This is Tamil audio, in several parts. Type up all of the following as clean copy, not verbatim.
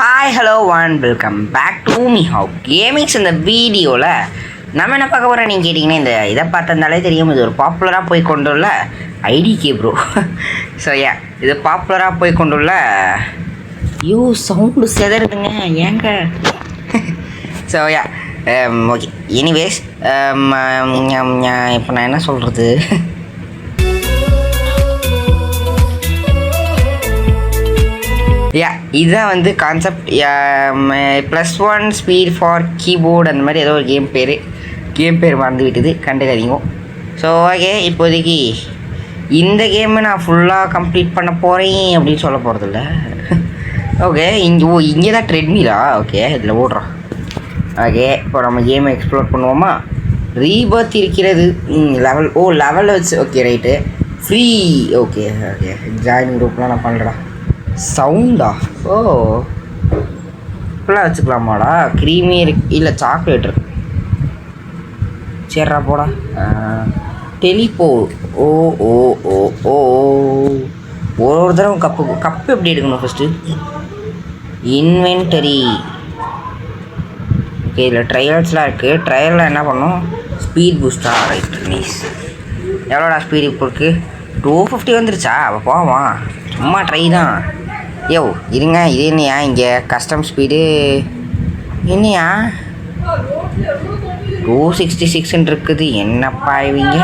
Hi hello one welcome back to me how gamings. இந்த வீடியோவில் நம்ம என்ன பார்க்க போகிறோம் நீங்கள் கேட்டிங்கன்னா, இந்த இதை பார்த்திருந்தாலே தெரியும், இது ஒரு பாப்புலராக போய் கொண்டுள்ள ஐடிகே ப்ரோ. ஸோ இது பாப்புலராக போய் கொண்டுள்ள சவுண்டு செதறுதுங்க ஏங்க. ஸோ ஓகே, எனிவேஸ் இப்போ நான் என்ன சொல்கிறது, இதுதான் வந்து கான்செப்ட். +1 ஸ்பீட் ஃபார் கீபோர்டு அந்த மாதிரி ஏதோ ஒரு கேம் பேர் மறந்து விட்டுது, கண்டுக்காதீங்க. ஸோ ஓகே, இப்போதைக்கு இந்த கேமை நான் ஃபுல்லாக கம்ப்ளீட் பண்ண போகிறேன் அப்படின்னு சொல்ல போகிறதில்ல. ஓகே, இங்கே தான் ட்ரெட்மிலா. ஓகே, இதில் ஓடுறோம். ஓகே, இப்போ நம்ம கேமை எக்ஸ்ப்ளோர் பண்ணுவோமா. ரீபர்த் இருக்கிறது, லெவல் வச்சு. Okay right, free. Okay okay, join குரூப்லாம் நான் பண்ணுறேன். சவுண்டா? ஓ, இப்பெல்லாம் வச்சுக்கலாமாடா. க்ரீமி இருக்கு, இல்லை சாக்லேட் இருக்கு. சரிடா போடா. டெலிபோ. ஓ ஓ ஓ ஓ ஒரு தடவை கப்பு எப்படி எடுக்கணும் ஃபஸ்ட்டு? இன்வென்டரி. ஓகே, இதில் ட்ரையல்ஸ்லாம் இருக்குது. ட்ரையலில் என்ன பண்ணணும்? ஸ்பீட் பூஸ்டா. Right, nice. எவ்வளோடா ஸ்பீட் இப்போ இருக்குது? 250 வந்துருச்சா? அப்போ போவா, சும்மா ட்ரை தான். இருங்க, இது என்னையா இங்கே கஸ்டம் ஸ்பீடு என்னையா 266 இருக்குது. என்னப்பா இவங்க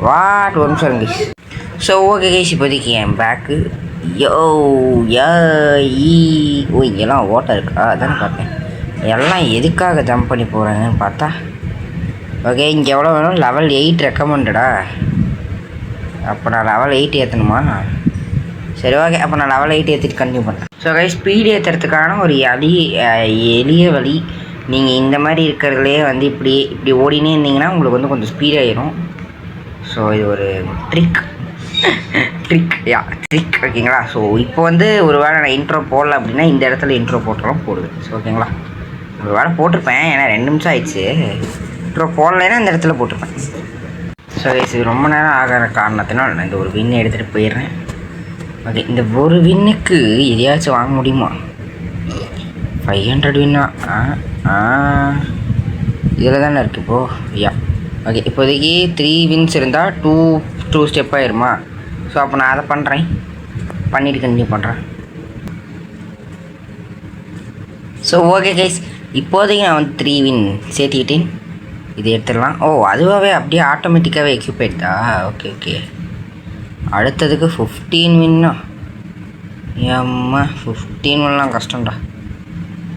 வாட், ஒரு நிமிஷம் இருங்க. ஸோ ஓகே கைஸ், இப்போதைக்கு என் பேக்கு இங்கெல்லாம் ஓட்டம் இருக்கா? அதானே பார்த்தேன். எல்லாம் எதுக்காக ஜம்ப் பண்ணி போகிறாங்கன்னு பார்த்தா, ஓகே இங்கே எவ்வளோ வேணும்? level 8 ரெக்கமெண்டடா. அப்போ நான் level 8 ஏற்றணுமா? சரி ஓகே, அப்போ நான் level 8 ஏற்றிட்டு கண்டினியூ பண்ணுறேன். ஸோ கைஸ், ஸ்பீடு ஏற்றுறதுக்கான ஒரு எளிய வழி, நீங்கள் இந்த மாதிரி இருக்கிறதுலே வந்து இப்படி ஓடினே இருந்தீங்கன்னா உங்களுக்கு வந்து கொஞ்சம் ஸ்பீடாகிடும். ஸோ இது ஒரு ட்ரிக். ஓகேங்களா. ஸோ இப்போ வந்து ஒரு வேளை நான் இன்ட்ரோ போடல அப்படின்னா இந்த இடத்துல இன்ட்ரோ போட்டாலும் போடுவேன். ஸோ ஓகேங்களா, ஒரு வேளை போட்டிருப்பேன், ஏன்னா 2 நிமிஷம் ஆயிடுச்சு. இன்ட்ரோ போடலைன்னா இந்த இடத்துல போட்டிருப்பேன். ஸோ கைஸ், இது ரொம்ப நேரம் ஆகிற காரணத்தினால் நான் இந்த ஒரு வின்னை எடுத்துகிட்டு போயிடுறேன். ஓகே, இந்த ஒரு வின்னுக்கு எதையாச்சும் வாங்க முடியுமா? 500 வின்னா? இதில் தானே இருக்குது இப்போது. ஓகே, இப்போதைக்கு 3 வின்ஸ் இருந்தால் 2 ஸ்டெப் ஆயிருமா? ஸோ அப்போ நான் அதை பண்ணுறேன், பண்ணிவிட்டு கண்டினியூ பண்ணுறேன். ஸோ ஓகே கைஸ், இப்போதைக்கு நான் வந்து 3 வின் சேர்த்துக்கிட்டேன். இது எடுத்துடலாம். அதுவாகவே அப்படியே ஆட்டோமேட்டிக்காகவே எக்யூப் ஆகிடுதா? ஓகே ஓகே, அடுத்ததுக்கு 15 வின்னா? ஏம்மா 15 வின்லாம் கஷ்டம்டா.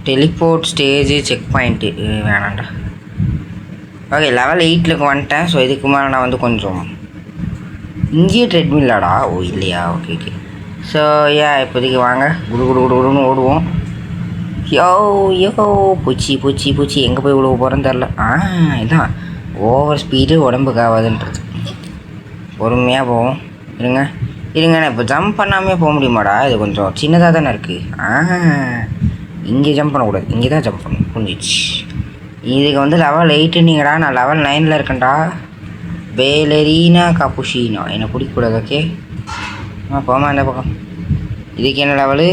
டெலிபோர்ட் ஸ்டேஜு செக் பாயிண்ட்டு வேணாண்டா. ஓகே, level 8க்கு வந்துட்டேன். ஸோ இதுக்கு மேலே நான் வந்து கொஞ்சம் இங்கேயே ட்ரெட்மில்லாடா. இல்லையா? Okay okay. ஸோ இப்போதைக்கு வாங்க குடுன்னு ஓடுவோம். பூச்சி எங்கே போய் விழுவ போகிறேன்னு தெரில. இதான் ஓவர் ஸ்பீடு உடம்புக்கு ஆகாதுன்றது. பொறுமையாக போவோம். இருங்க நான் இப்போ ஜம்ப் பண்ணாமே போக முடியுமாடா? இது கொஞ்சம் சின்னதாக தானே இருக்குது. இங்கே ஜம்ப் பண்ணக்கூடாது, இங்கே தான் ஜம்ப் பண்ணணும், புரிஞ்சிச்சு. இதுக்கு வந்து level 8நீங்கடா, நான் level 9ல் இருக்கேன்டா. பேலரீனா காப்புஷீனா என்னை பிடிக்கக்கூடாது. ஓகே, போமா இந்த பக்கம். இதுக்கு என்ன லெவலு?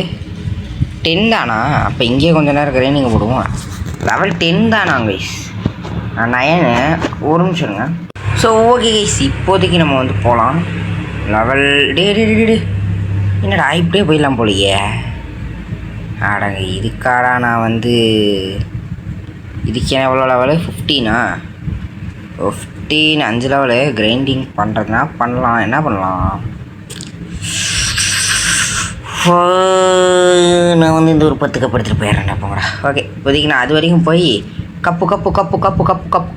10 தானா? அப்போ இங்கேயே கொஞ்சம் நேரம் ட்ரைனிங் போடுவோம். level 10 தானா கைஸ்? நான் 9. ஒரு நிமிஷம் இருங்க. ஸோ ஓகே கைஸ், இப்போதைக்கு நம்ம வந்து போகலாம். லெவல் என்னடா இப்படியே போயிடலாம் போலையே. ஆடாங்க, இதுக்காடா நான் வந்து இதுக்கு எவ்வளோ லெவலு? 15. 5 லெவலு கிரைண்டிங் பண்ணுறதுனா பண்ணலாம். என்ன பண்ணலாம்? நான் வந்து இந்த ஒரு 10 கப் எடுத்துகிட்டு போயிடுறேன்டா போங்கடா. ஓகே, இப்போதைக்கு நான் அது வரைக்கும் போய்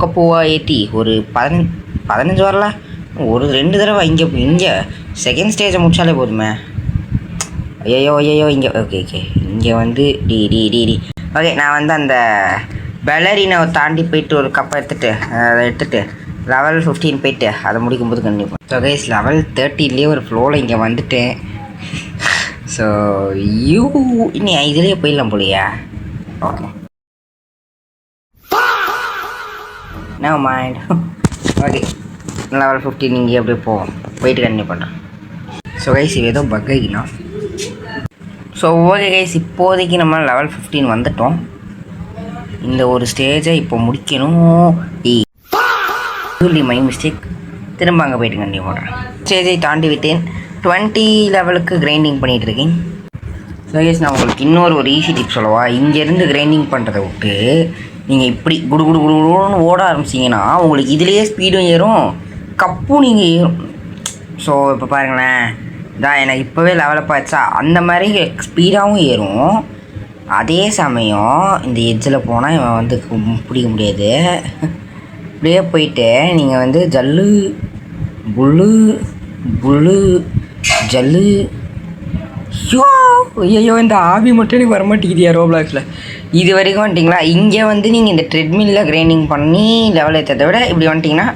கப்புவா ஏற்றி ஒரு 15 வரல. ஒரு 2 தடவை இங்கே செகண்ட் ஸ்டேஜை முடிச்சாலே போதுமே. ஐயோ இங்கே. ஓகே இங்கே வந்து டி ஓகே, நான் வந்து அந்த பெலரினாவை தாண்டி போயிட்டு ஒரு கப்பை எடுத்துகிட்டு level 15 போயிட்டு அதை முடிக்கும்போது கண்டிப்பாக. ஸோ கைஸ், level 13லேயே ஒரு ஃப்ளோவில் இங்கே வந்துட்டேன். ஸோ இனி இதுலேயே போயிடலாம் போலியா? Okay, no mind. Okay, level 15 இங்கே அப்படியே போயிட்டு கண்டினியூ பண்ணுறேன். ஸோ கைஸ், இது ஏதோ பக் ஆகினா ஸோ ஓகே கைஸ், இப்போதைக்கு நம்ம லெவல் 15 வந்துட்டோம். இந்த ஒரு ஸ்டேஜை இப்போ முடிக்கணும். My mistake. திரும்ப அங்கே போயிட்டு கண்டிப்பாக போடுறேன். ஸ்டேஜை தாண்டி விட்டேன். 20 லெவலுக்கு கிரைண்டிங் பண்ணிகிட்டு இருக்கேன். ஸோ கைஸ், நான் உங்களுக்கு இன்னொரு ஈஸி டிப் சொல்லவா? இங்கேருந்து கிரைண்டிங் பண்ணுறதை விட்டு நீங்கள் இப்படி குடு குடு குடுன்னு ஓட ஆரம்பிச்சிங்கன்னா உங்களுக்கு இதுலேயே ஸ்பீடும் ஏறும், கப்பும் நீங்கள் ஏறும். ஸோ இப்போ பாருங்களேன், இதான் எனக்கு இப்போவே லெவலப் ஆச்சா, அந்த மாதிரி ஸ்பீடாகவும் ஏறும். அதே சமயம் இந்த எட்ஜில் போனால் இவன் வந்து பிடிக்க முடியாது. இப்படியே போயிட்டு நீங்கள் வந்து ஜல்லு புல்லு புல்லு ஜல்லு. ஐயோ, இந்த ஆபி மட்டும் எனக்கு வரமாட்டேங்குது ரோப்ளாக்ஸில். இது வரைக்கும் வந்துட்டிங்களா? இங்கே வந்து நீங்கள் இந்த ட்ரெட்மில்லில் கிரைண்டிங் பண்ணி லெவல் ஏற்றதை விட இப்படி வந்துட்டிங்கன்னா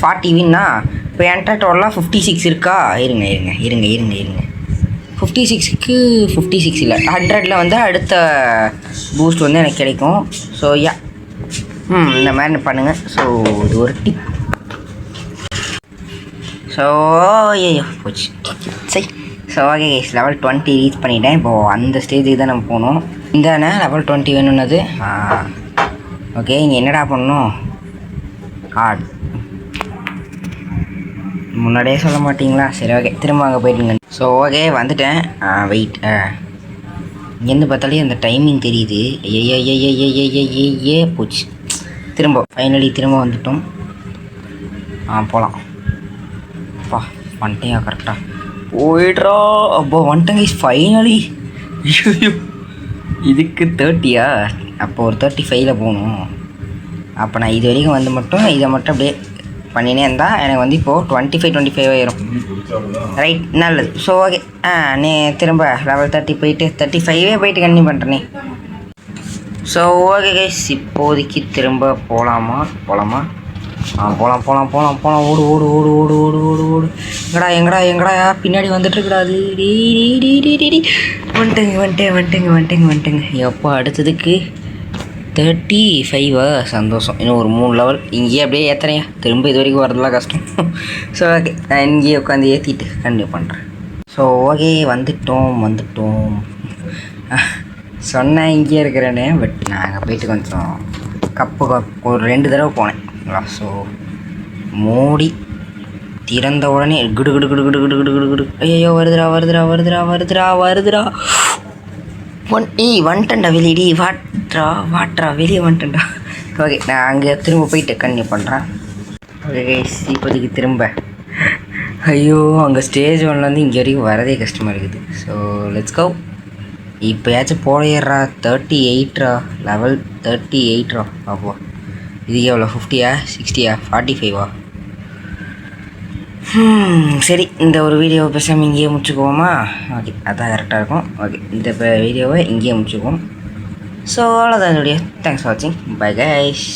40 வின்னா. இப்போ என்கிட்ட டோட்டலாக 56 இருக்கா? இருங்க 56க்கு 56 இல்லை 100ல் வந்து அடுத்த பூஸ்ட் வந்து எனக்கு கிடைக்கும். ஸோ யா, இந்த மாதிரி பண்ணுங்கள். ஸோ இது ஒரு டிப். ஸோ ஐயோ போச்சு சரி. So okay guys, level 20 reach பண்ணிட்டேன். இப்போது அந்த ஸ்டேஜுக்கு தான் நம்ம போகணும். இந்தானே லெவல் 20 வேணும்னது. ஓகே, இங்கே என்னடா பண்ணணும்? கார்டு முன்னாடியே சொல்ல மாட்டிங்களா? சரி ஓகே, திரும்ப அங்கே போயிட்டுங்க. ஸோ ஓகே, வந்துட்டேன். வெயிட், இங்கேருந்து பார்த்தாலே அந்த டைமிங் தெரியுது. ஏ போச்சு. ஃபைனலி திரும்ப வந்துட்டோம். போகலாம். அப்பா வந்துட்டேன் கரெக்டாக. போயிடுறா. அப்போ வந்துட்டேங்க ஃபைனலி. ஐயோ, இதுக்கு 30யா? அப்போ ஒரு 35ல் போகணும். அப்போ நான் இது வரைக்கும் வந்து மட்டும் இதை மட்டும் அப்படியே பண்ணினே இருந்தால் எனக்கு வந்து இப்போது 25 ஆயிரும். ரைட், நல்லது. ஸோ ஓகே, நீ திரும்ப லெவல் 30 போயிட்டு 35 போயிட்டு கண்டினியூ பண்ணுறேனே. ஸோ ஓகே கைஸ், இப்போதைக்கு திரும்ப போகலாமா? போகலாம். ஓடு. எங்கடா பின்னாடி வந்துட்டுருக்கூடாது. வந்துட்டேங்க. எப்போ அடுத்ததுக்கு 35 சந்தோஷம். இன்னும் ஒரு 3 லெவல் இங்கேயே அப்படியே ஏற்றுறேன். திரும்ப இது வரைக்கும் வரதுலாம் கஷ்டம். ஸோ ஓகே, நான் இங்கேயே உட்காந்து ஏற்றிட்டு கண்டினியூ பண்ணுறேன். ஸோ ஓகே, வந்துட்டோம். சொன்னேன் இங்கேயே இருக்கிறேன்னு. பட் நான் அங்கே போயிட்டு கொஞ்சம் கப்பு ஒரு 2 தடவை போனேன். ஸோ மூடி திறந்த உடனே குடு. ஐயோ, வருதுடா. வந்துட்டேன்டா வெளியடி. வாட்ரா வெளியே வந்துட்டேன்டா. ஓகே, நான் அங்கே திரும்ப போயிட்டு கண்டினியூ பண்ணுறேன். ஓகே கைஸ், இப்போதைக்கு திரும்ப ஐயோ, அங்கே ஸ்டேஜ் 1லேருந்து இங்கே வரைக்கும் வரதே கஷ்டமாக இருக்குது. So let's go. இப்போயாச்சும் போயிடுறா. 38 லெவல் 38 அப்போ இதுக்கு எவ்வளோ? 50யா 60யா 45வா? சரி, இந்த ஒரு வீடியோவை பேசாமல் இங்கேயே முடிச்சுக்குவோமா? ஓகே, அதான் கரெக்டாக இருக்கும். ஓகே, இந்த வீடியோவை இங்கேயே முடிச்சுக்குவோம். ஸோ அவ்வளோதான் இந்த வீடியோ. தேங்க்ஸ் ஃபார் வாட்சிங். Bye guys.